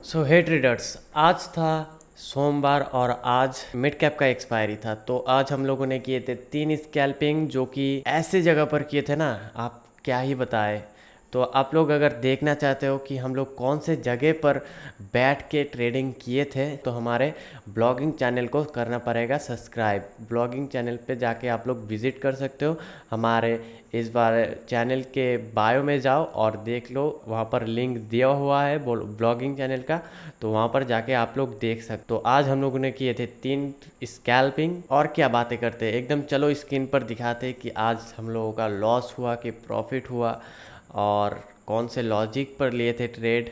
सो हे traders, आज था सोमवार और आज मिड कैप का एक्सपायरी था। तो आज हम लोगों ने किए थे 3 स्कैल्पिंग, जो कि ऐसे जगह पर किए थे ना, आप क्या ही बताए। तो आप लोग अगर देखना चाहते हो कि हम लोग कौन से जगह पर बैठ के ट्रेडिंग किए थे, तो हमारे ब्लॉगिंग चैनल को करना पड़ेगा सब्सक्राइब। ब्लॉगिंग चैनल पे जाके आप लोग विज़िट कर सकते हो। हमारे इस बार चैनल के बायो में जाओ और देख लो, वहाँ पर लिंक दिया हुआ है ब्लॉगिंग चैनल का, तो वहाँ पर जाके आप लोग देख सकते। तो आज हम लोगों ने किए थे 3 स्कैल्पिंग। और क्या बातें करते, एकदम चलो स्क्रीन पर दिखाते कि आज हम लोगों का लॉस हुआ कि प्रॉफिट हुआ, और कौन से लॉजिक पर लिए थे ट्रेड,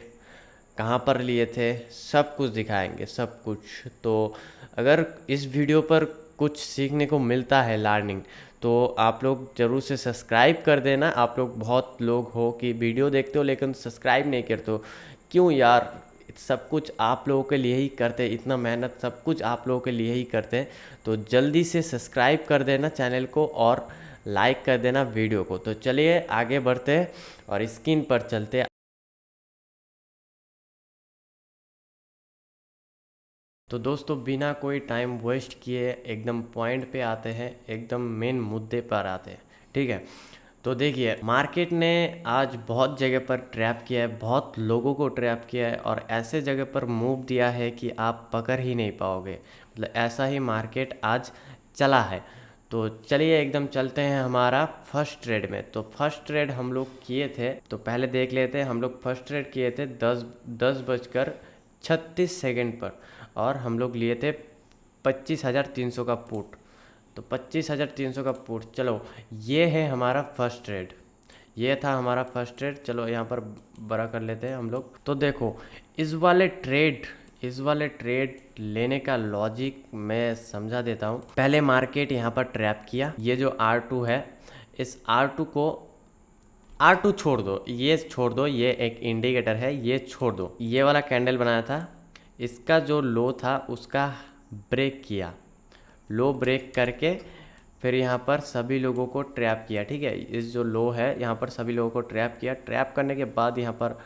कहाँ पर लिए थे, सब कुछ दिखाएंगे सब कुछ। तो अगर इस वीडियो पर कुछ सीखने को मिलता है लर्निंग, तो आप लोग ज़रूर से सब्सक्राइब कर देना। आप लोग बहुत लोग हो कि वीडियो देखते हो लेकिन सब्सक्राइब नहीं करते हो, क्यों यार? सब कुछ आप लोगों के लिए ही करते हैं, इतना मेहनत सब कुछ आप लोगों के लिए ही करते हैं। तो जल्दी से सब्सक्राइब कर देना चैनल को और लाइक कर देना वीडियो को। तो चलिए आगे बढ़ते हैं और स्क्रीन पर चलते हैं। तो दोस्तों, बिना कोई टाइम वेस्ट किए एकदम पॉइंट पे आते हैं, एकदम मेन मुद्दे पर आते हैं, ठीक है। तो देखिए, मार्केट ने आज बहुत जगह पर ट्रैप किया है, बहुत लोगों को ट्रैप किया है, और ऐसे जगह पर मूव दिया है कि आप पकड़ ही नहीं पाओगे। मतलब ऐसा ही मार्केट आज चला है। तो चलिए एकदम चलते हैं हमारा फर्स्ट ट्रेड में। तो फर्स्ट ट्रेड हम लोग किए थे, तो पहले देख लेते हैं। हम लोग फर्स्ट ट्रेड किए थे 10:36 पर, और हम लोग लिए थे 25,300 का पुट। तो 25,300 का पुट, चलो ये है हमारा फर्स्ट ट्रेड, ये था हमारा फर्स्ट ट्रेड। चलो यहाँ पर बड़ा कर लेते हैं हम लोग। तो देखो, इस वाले ट्रेड लेने का लॉजिक मैं समझा देता हूँ। पहले मार्केट यहाँ पर ट्रैप किया, ये जो R2 है, इस R2 को, R2 छोड़ दो, ये छोड़ दो, ये एक इंडिकेटर है, ये छोड़ दो। ये वाला कैंडल बनाया था, इसका जो लो था उसका ब्रेक किया, लो ब्रेक करके फिर यहाँ पर सभी लोगों को ट्रैप किया, ठीक है। इस जो लो है यहाँ पर सभी लोगों को ट्रैप किया। ट्रैप करने के बाद यहाँ पर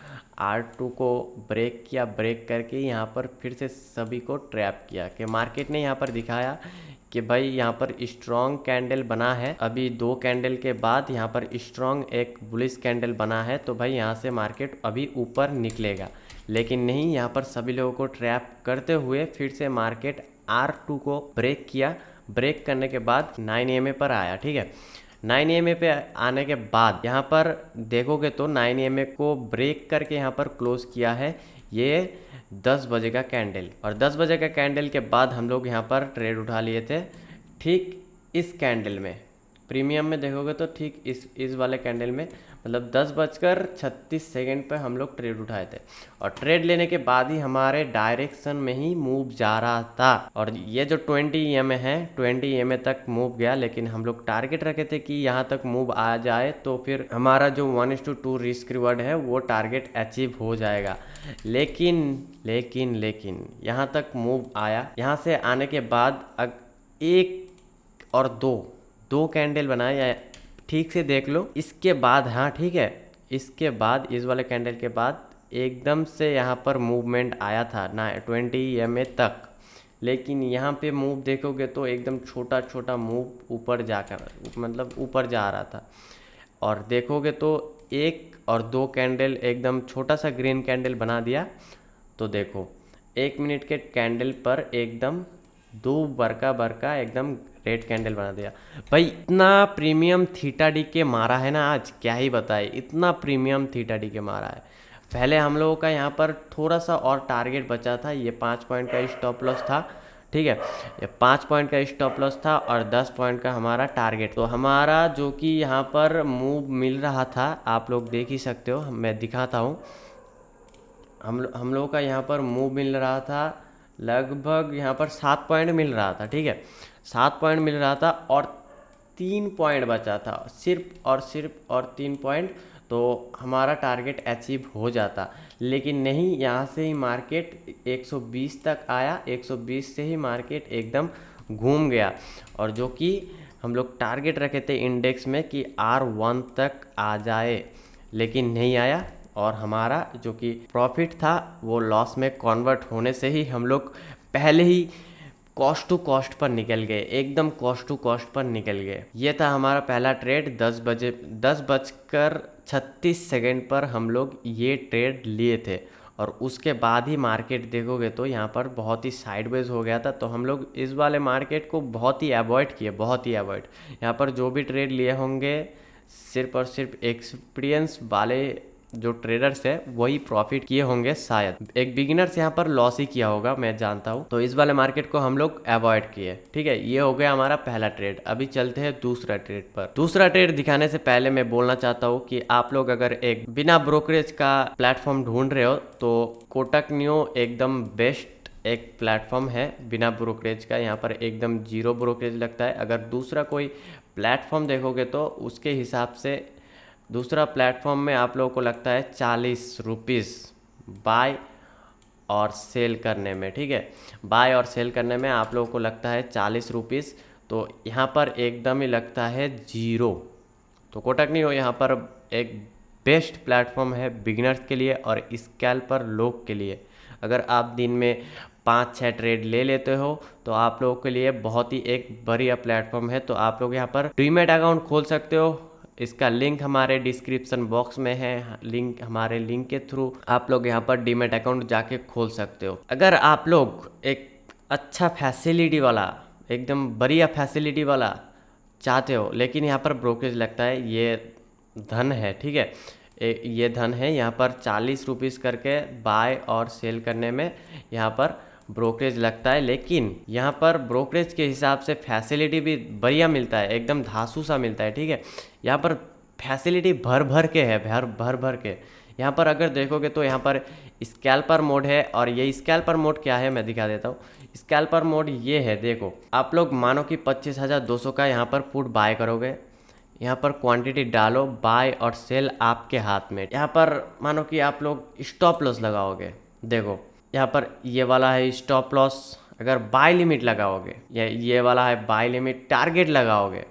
R2 को ब्रेक किया, ब्रेक करके यहाँ पर फिर से सभी को ट्रैप किया। कि मार्केट ने यहाँ पर दिखाया कि भाई यहाँ पर स्ट्रॉन्ग कैंडल बना है, अभी 2 कैंडल के बाद यहाँ पर स्ट्रॉन्ग एक बुलिश कैंडल बना है, तो भाई यहाँ से मार्केट अभी ऊपर निकलेगा। लेकिन नहीं, यहाँ पर सभी लोगों को ट्रैप करते हुए फिर से मार्केट R2 को ब्रेक किया। ब्रेक करने के बाद 9 EMA पर आया, ठीक है। 9 EMA पे आने के बाद यहाँ पर देखोगे तो 9 EMA को ब्रेक करके यहाँ पर क्लोज किया है ये 10 बजे का कैंडल। और 10 बजे का कैंडल के बाद हम लोग यहाँ पर ट्रेड उठा लिए थे, ठीक इस कैंडल में। प्रीमियम में देखोगे तो ठीक इस वाले कैंडल में, मतलब 10:36 पर हम लोग ट्रेड उठाए थे। और ट्रेड लेने के बाद ही हमारे डायरेक्शन में ही मूव जा रहा था। और ये जो 20 EMA है, 20 EMA तक मूव गया, लेकिन हम लोग टारगेट रखे थे कि यहाँ तक मूव आ जाए तो फिर हमारा जो 1:2 रिस्क रिवॉर्ड है वो टारगेट अचीव हो जाएगा। लेकिन यहाँ तक मूव आया। यहाँ से आने के बाद एक और दो कैंडल बनाए, या ठीक से देख लो। इसके बाद, हाँ ठीक है, इसके बाद इस वाले कैंडल के बाद एकदम से यहाँ पर मूवमेंट आया था ना 20 EMA तक। लेकिन यहाँ पे मूव देखोगे तो एकदम छोटा छोटा मूव ऊपर जाकर, मतलब ऊपर जा रहा था। और देखोगे तो 1 और 2 कैंडल एकदम छोटा सा ग्रीन कैंडल बना दिया। तो देखो 1 मिनट के कैंडल पर एकदम 2 बरका एकदम रेड कैंडल बना दिया। भाई इतना प्रीमियम थीटा डी के मारा है ना आज, क्या ही बताए, इतना प्रीमियम थीटा डी के मारा है। पहले हम लोगों का यहाँ पर थोड़ा सा और टारगेट बचा था, ये 5 पॉइंट का स्टॉप लॉस था, ठीक है। ये 5 पॉइंट का स्टॉप लॉस था और 10 पॉइंट का हमारा टारगेट। तो हमारा जो कि यहाँ पर मूव मिल रहा था, आप लोग देख ही सकते हो, मैं दिखाता हूँ। हम लोगों का यहाँ पर मूव मिल रहा था, लगभग यहाँ पर 7 पॉइंट मिल रहा था, ठीक है। 7 पॉइंट मिल रहा था और 3 पॉइंट बचा था, सिर्फ और 3 पॉइंट, तो हमारा टारगेट अचीव हो जाता। लेकिन नहीं, यहाँ से ही मार्केट 120 तक आया, 120 से ही मार्केट एकदम घूम गया। और जो कि हम लोग टारगेट रखे थे इंडेक्स में कि R1 तक आ जाए, लेकिन नहीं आया। और हमारा जो कि प्रॉफिट था वो लॉस में कन्वर्ट होने से ही हम लोग पहले ही कॉस्ट टू कॉस्ट पर निकल गए, एकदम कॉस्ट टू कॉस्ट पर निकल गए। ये था हमारा पहला ट्रेड। 10 बजकर 36 सेकंड पर हम लोग ये ट्रेड लिए थे और उसके बाद ही मार्केट देखोगे तो यहाँ पर बहुत ही साइडवेज हो गया था। तो हम लोग इस वाले मार्केट को बहुत ही अवॉइड किए, बहुत ही अवॉइड। यहाँ पर जो भी ट्रेड लिए होंगे सिर्फ और सिर्फ एक्सपीरियंस वाले जो ट्रेडर्स है वही प्रॉफिट किए होंगे शायद। एक बिगिनर्स यहाँ पर लॉस ही किया होगा, मैं जानता हूँ। तो इस वाले मार्केट को हम लोग अवॉइड किए, ठीक है। ये हो गया हमारा पहला ट्रेड। अभी चलते हैं दूसरा ट्रेड पर। दूसरा ट्रेड दिखाने से पहले मैं बोलना चाहता हूँ कि आप लोग अगर एक बिना ब्रोकरेज का प्लेटफॉर्म ढूंढ रहे हो तो कोटक न्यू एकदम बेस्ट एक प्लेटफॉर्म है बिना ब्रोकरेज का। यहाँ पर एकदम जीरो ब्रोकरेज लगता है। अगर दूसरा कोई प्लेटफॉर्म देखोगे तो उसके हिसाब से दूसरा प्लेटफॉर्म में आप लोगों को लगता है 40 रुपीज़ बाय और सेल करने में, ठीक है। बाय और सेल करने में आप लोगों को लगता है 40 रुपीज़। तो यहाँ पर एकदम ही लगता है जीरो। तो कोटक नहीं हो यहाँ पर एक बेस्ट प्लेटफॉर्म है बिगिनर्स के लिए और स्कैल्पर लोग के लिए। अगर आप दिन में 5-6 ट्रेड ले लेते हो तो आप लोगों के लिए बहुत ही एक बढ़िया प्लेटफॉर्म है। तो आप लोग यहाँ पर डीमैट अकाउंट खोल सकते हो। इसका लिंक हमारे डिस्क्रिप्शन बॉक्स में है। हमारे लिंक के थ्रू आप लोग यहाँ पर डीमैट अकाउंट जाके खोल सकते हो। अगर आप लोग एक अच्छा फैसिलिटी वाला, एकदम बढ़िया फैसिलिटी वाला चाहते हो, लेकिन यहाँ पर ब्रोकरेज लगता है, ये धन है, ठीक है। ये धन है। यहाँ पर 40 रुपीज़ करके बाय और सेल करने में यहाँ पर ब्रोकरेज लगता है। लेकिन यहाँ पर ब्रोकरेज के हिसाब से फैसिलिटी भी बढ़िया मिलता है, एकदम धांसू सा मिलता है, ठीक है। यहाँ पर फैसिलिटी भर भर के है, भर भर के। यहाँ पर अगर देखोगे तो यहाँ पर स्कैल्पर मोड है। और ये स्कैल्पर मोड क्या है मैं दिखा देता हूँ। स्कैल्पर मोड ये है, देखो आप लोग मानो कि 25,200 का यहाँ पर पुट बाय करोगे। यहाँ पर क्वांटिटी डालो, बाय और सेल आपके हाथ में। यहाँ पर मानो कि आप लोग स्टॉप लॉस लगाओगे। देखो यहाँ पर ये वाला है स्टॉप लॉस। अगर बाय लिमिट लगाओगे, ये वाला है बाय लिमिट। टारगेट लगाओगे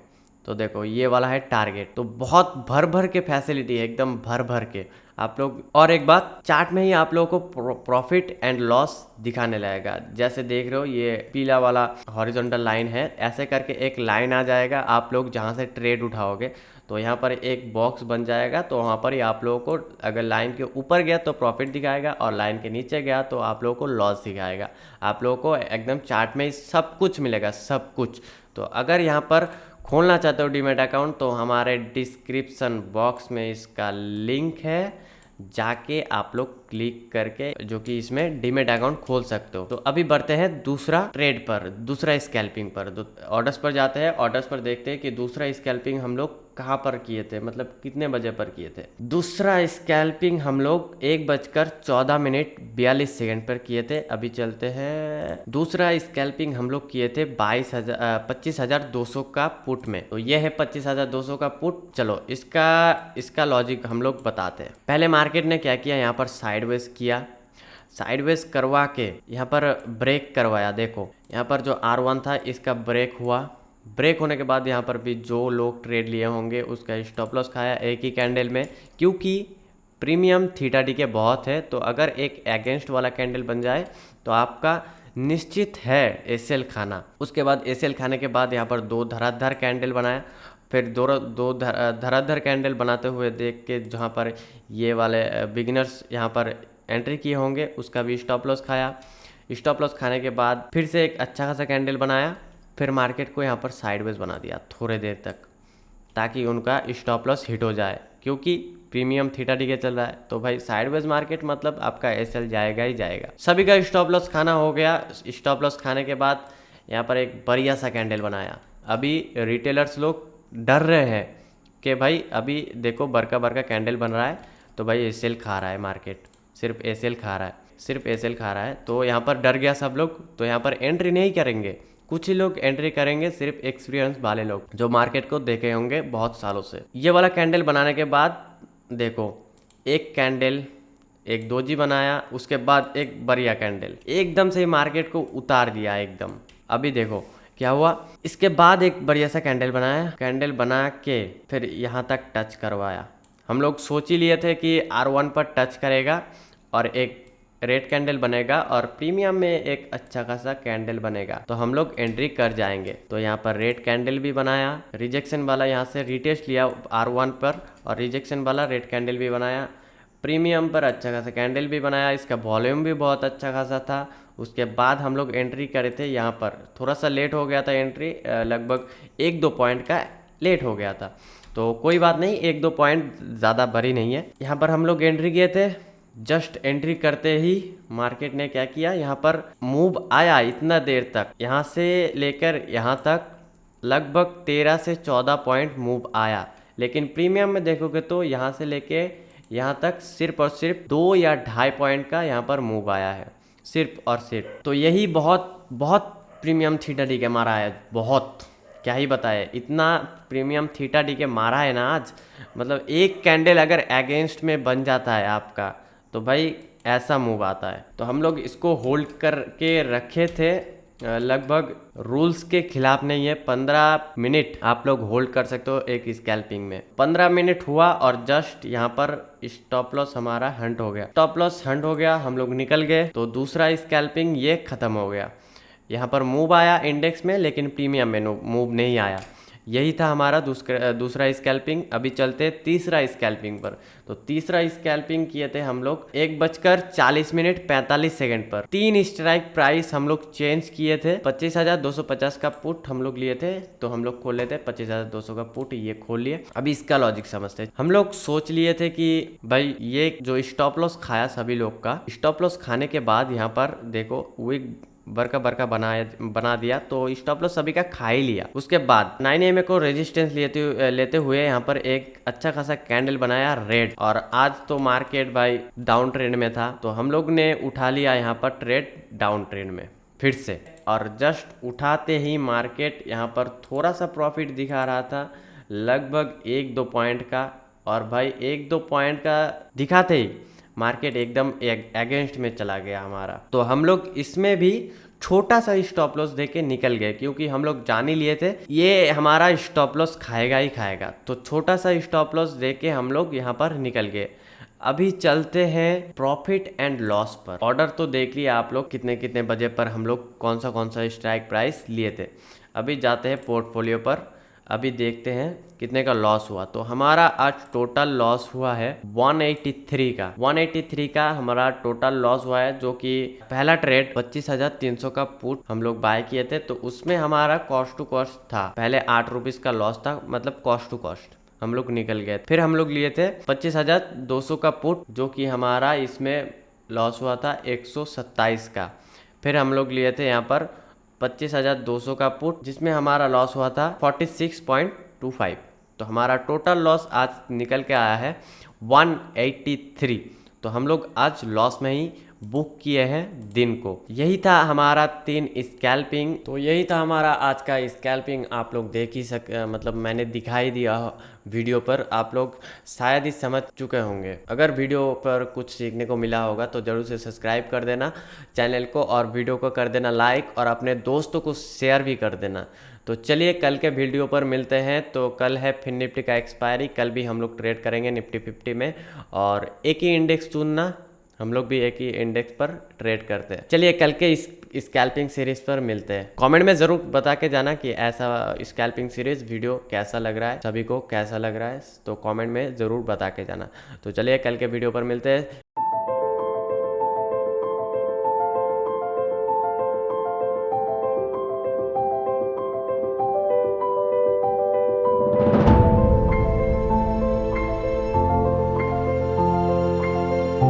तो देखो ये वाला है टारगेट। तो बहुत भर भर के फैसिलिटी है, एकदम भर भर के आप लोग। और एक बात, चार्ट में ही आप लोगों को प्रॉफिट एंड लॉस दिखाने लगेगा। जैसे देख रहे हो ये पीला वाला हॉरिजॉन्टल लाइन है, ऐसे करके एक लाइन आ जाएगा। आप लोग जहाँ से ट्रेड उठाओगे तो यहाँ पर एक बॉक्स बन जाएगा। तो वहाँ पर ही आप लोगों को अगर लाइन के ऊपर गया तो प्रॉफिट दिखाएगा और लाइन के नीचे गया तो आप लोगों को लॉस दिखाएगा। आप लोगों को एकदम चार्ट में ही सब कुछ मिलेगा, सब कुछ। तो अगर यहाँ पर खोलना चाहते हो डीमैट अकाउंट तो हमारे डिस्क्रिप्शन बॉक्स में इसका लिंक है, जाके आप लोग क्लिक करके जो कि इसमें डीमैट अकाउंट खोल सकते हो। तो अभी बढ़ते हैं दूसरा ट्रेड पर, दूसरा स्कैल्पिंग पर। ऑर्डर्स पर जाते हैं। ऑर्डर्स पर देखते हैं कि दूसरा स्कैल्पिंग हम लोग कहाँ पर किए थे, मतलब कितने बजे पर किए थे। दूसरा स्कैल्पिंग हम लोग 1:14:42 पर किए थे। अभी चलते हैं। दूसरा स्कैल्पिंग हम लोग किए थे 25,200 का पुट में। तो ये है 25,200 का पुट। चलो इसका लॉजिक हम लोग बताते हैं। पहले मार्केट ने क्या किया, यहाँ पर साइडवेज किया। साइडवेज करवा के यहाँ पर ब्रेक करवाया। देखो यहाँ पर जो R1 था इसका ब्रेक हुआ। ब्रेक होने के बाद यहाँ पर भी जो लोग ट्रेड लिए होंगे उसका स्टॉप लॉस खाया एक ही कैंडल में, क्योंकि प्रीमियम थीटा डी के बहुत है। तो अगर एक अगेंस्ट वाला कैंडल बन जाए तो आपका निश्चित है एसएल खाना। उसके बाद एसएल खाने के बाद यहाँ पर 2 धराधर कैंडल बनाया। फिर दो धराधर कैंडल बनाते हुए देख के जहाँ पर ये वाले बिगिनर्स यहाँ पर एंट्री किए होंगे उसका भी स्टॉप लॉस खाया। स्टॉप लॉस खाने के बाद फिर से एक अच्छा खासा कैंडल बनाया। फिर मार्केट को यहाँ पर साइडवेज बना दिया थोड़े देर तक, ताकि उनका स्टॉप लॉस हिट हो जाए, क्योंकि प्रीमियम थीटा डी के चल रहा है। तो भाई साइडवेज मार्केट मतलब आपका एसएल जाएगा ही जाएगा। सभी का स्टॉप लॉस खाना हो गया। स्टॉप लॉस खाने के बाद यहाँ पर एक बढ़िया सा कैंडल बनाया। अभी रिटेलर्स लोग डर रहे हैं कि भाई अभी देखो बरका कैंडल बन रहा है तो भाई एसएल खा रहा है मार्केट, सिर्फ एसएल खा रहा है, सिर्फ एसएल खा रहा है। तो यहाँ पर डर गया सब लोग। तो यहाँ पर एंट्री नहीं करेंगे, कुछ ही लोग एंट्री करेंगे, सिर्फ एक्सपीरियंस वाले लोग जो मार्केट को देखे होंगे बहुत सालों से। ये वाला कैंडल बनाने के बाद देखो एक कैंडल, एक दोजी बनाया, उसके बाद एक बढ़िया कैंडल, एकदम से मार्केट को उतार दिया एकदम। अभी देखो क्या हुआ। इसके बाद एक बढ़िया सा कैंडल बनाया। कैंडल बना के फिर यहाँ तक टच करवाया हम लोग सोच ही लिए थे कि R1 पर टच करेगा और एक रेड कैंडल बनेगा और प्रीमियम में एक अच्छा खासा कैंडल बनेगा, तो हम लोग एंट्री कर जाएंगे। तो यहाँ पर रेड कैंडल भी बनाया, रिजेक्शन वाला यहाँ से रिटेस्ट लिया R1 पर और रिजेक्शन वाला रेड कैंडल भी बनाया, प्रीमियम पर अच्छा खासा कैंडल भी बनाया, इसका वॉल्यूम भी बहुत अच्छा खासा था। उसके बाद हम लोग एंट्री करे थे, यहाँ पर थोड़ा सा लेट हो गया था एंट्री, लगभग 1-2 पॉइंट का लेट हो गया था, तो कोई बात नहीं, 1-2 पॉइंट ज़्यादा बड़ी नहीं है। यहाँ पर हम लोग एंट्री किए थे, जस्ट एंट्री करते ही मार्केट ने क्या किया, यहाँ पर मूव आया इतना देर तक, यहाँ से लेकर यहाँ तक लगभग 13 से 14 पॉइंट मूव आया, लेकिन प्रीमियम में देखोगे तो यहाँ से लेके यहाँ तक सिर्फ और सिर्फ 2 या 2.5 पॉइंट का यहाँ पर मूव आया है, सिर्फ और सिर्फ। तो यही बहुत बहुत प्रीमियम थीटा डी के मारा है, बहुत क्या ही बताए, इतना प्रीमियम थीटा डी के मारा है ना आज, मतलब एक कैंडल अगर अगेंस्ट में बन जाता है आपका तो भाई ऐसा मूव आता है। तो हम लोग इसको होल्ड करके रखे थे, लगभग रूल्स के खिलाफ नहीं है, 15 मिनट आप लोग होल्ड कर सकते हो एक स्कैल्पिंग में। 15 मिनट हुआ और जस्ट यहाँ पर स्टॉप लॉस हमारा हंट हो गया, स्टॉप लॉस हंट हो गया, हम लोग निकल गए, तो दूसरा स्कैल्पिंग ये खत्म हो गया। यहाँ पर मूव आया इंडेक्स में, लेकिन प्रीमियम में मूव नहीं आया। यही था हमारा दूसरा स्कैल्पिंग। अभी चलते तीसरा स्कैल्पिंग पर। तो तीसरा स्कैल्पिंग किए थे हम लोग 1:40 पर। 3 स्ट्राइक प्राइस हम लोग चेंज किए थे। 25,250 का पुट हम लोग लिए थे, तो हम लोग खोल लेते 25,200 का पुट, ये खोल लिए। अभी इसका लॉजिक समझते। हम लोग सोच लिए थे कि भाई ये जो स्टॉप लॉस खाया सभी लोग का, स्टॉप लॉस खाने के बाद यहाँ पर देखो विग बरका बना दिया, तो स्टॉप लॉस सभी का खा ही लिया। उसके बाद 9 को रेजिस्टेंस लेते हुए यहाँ पर एक अच्छा खासा कैंडल बनाया रेड, और आज तो मार्केट भाई डाउन ट्रेंड में था, तो हम लोग ने उठा लिया यहाँ पर ट्रेड डाउन ट्रेंड में फिर से। और जस्ट उठाते ही मार्केट यहाँ पर थोड़ा सा प्रॉफिट दिखा रहा था, लगभग 1-2 पॉइंट का, और भाई 1-2 पॉइंट का दिखाते ही मार्केट एकदम अगेंस्ट में चला गया हमारा। तो हम लोग इसमें भी छोटा सा स्टॉप लॉस देके निकल गए, क्योंकि हम लोग जान ही लिए थे ये हमारा स्टॉप लॉस खाएगा ही खाएगा, तो छोटा सा स्टॉप लॉस देके हम लोग यहाँ पर निकल गए। अभी चलते हैं प्रॉफिट एंड लॉस पर। ऑर्डर तो देख लिया आप लोग, कितने कितने बजे पर हम लोग कौन सा स्ट्राइक प्राइस लिए थे। अभी जाते हैं पोर्टफोलियो पर, अभी देखते हैं कितने का लॉस हुआ। तो हमारा आज टोटल लॉस हुआ है 183 का हमारा टोटल लॉस हुआ है, जो कि पहला ट्रेड 25,300 का पुट हम लोग बाय किए थे, तो उसमें हमारा कॉस्ट टू कॉस्ट था, पहले 8 रुपीज का लॉस था, मतलब कॉस्ट टू कॉस्ट हम लोग निकल गए। फिर हम लोग लिए थे 25,200 का पुट, जो कि हमारा इसमें लॉस हुआ था 127 का। फिर हम लोग लिए थे यहाँ पर 25,200 का पुट, जिसमें हमारा लॉस हुआ था 46.25। तो हमारा टोटल लॉस आज निकल के आया है 183। तो हम लोग आज लॉस में ही बुक किए हैं दिन को। यही था हमारा 3 स्कैल्पिंग। तो यही था हमारा आज का स्कैल्पिंग। आप लोग देख ही मतलब मैंने दिखाई दिया वीडियो पर, आप लोग शायद ही समझ चुके होंगे। अगर वीडियो पर कुछ सीखने को मिला होगा तो ज़रूर से सब्सक्राइब कर देना चैनल को, और वीडियो को कर देना लाइक, और अपने दोस्तों को शेयर भी कर देना। तो चलिए कल के वीडियो पर मिलते हैं। तो कल है फिर निफ्टी का एक्सपायरी, कल भी हम लोग ट्रेड करेंगे निफ्टी 50 में, और एक ही इंडेक्स चुनना, हम लोग भी एक ही इंडेक्स पर ट्रेड करते हैं। चलिए कल के इस स्कैल्पिंग सीरीज पर मिलते हैं। कमेंट में ज़रूर बता के जाना कि ऐसा स्कैल्पिंग सीरीज वीडियो कैसा लग रहा है, सभी को कैसा लग रहा है, तो कमेंट में ज़रूर बता के जाना। तो चलिए कल के वीडियो पर मिलते हैं।